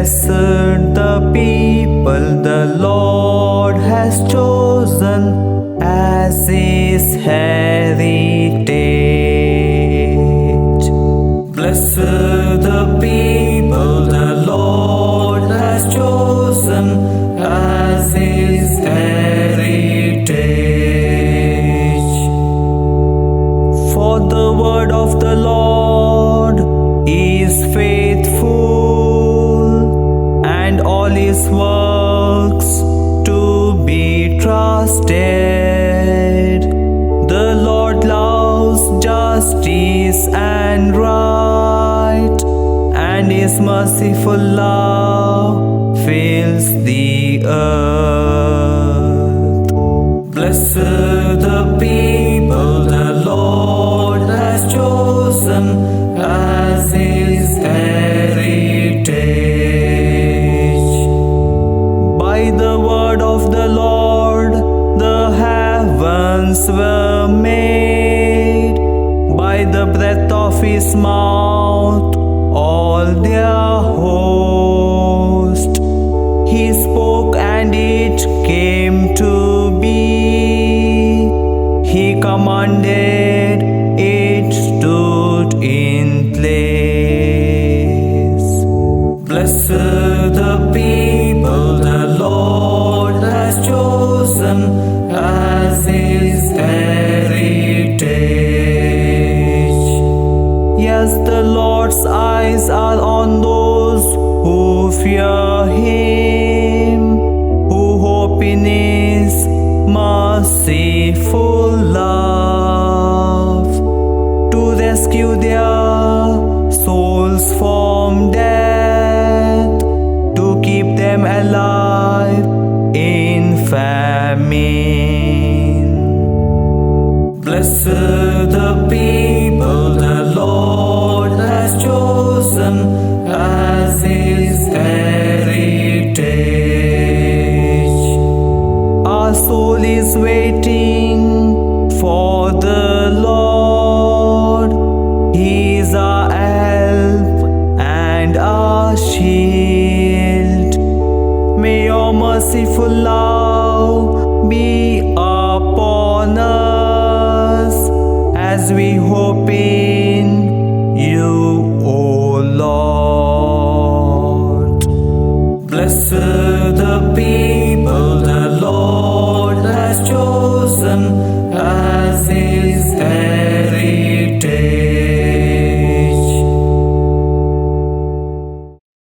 Blessed the people the Lord has chosen as his heritage. Blessed the people the Lord has chosen as his heritage. For the word of the Lord is faithful, and all his works to be trusted. The Lord loves justice and right, and his merciful love fills the earth. Blessed the people the Lord has chosen as his heritage. By the word of the Lord the heavens were made, by the breath of his mouth all their host. He spoke and it came to be. He commanded, it stood in place. Blessed the people the Lord has chosen as his heritage. Yes, the Lord's eyes are on those who fear him, who hope in his merciful love, to rescue their souls from death, to keep them alive in famine. Blessed the people the Lord has chosen as his heritage. Our soul is waiting for the Lord. He is our help and our shield. May your merciful love be upon us as we hope in you, O Lord. Blessed the people the Lord has chosen as his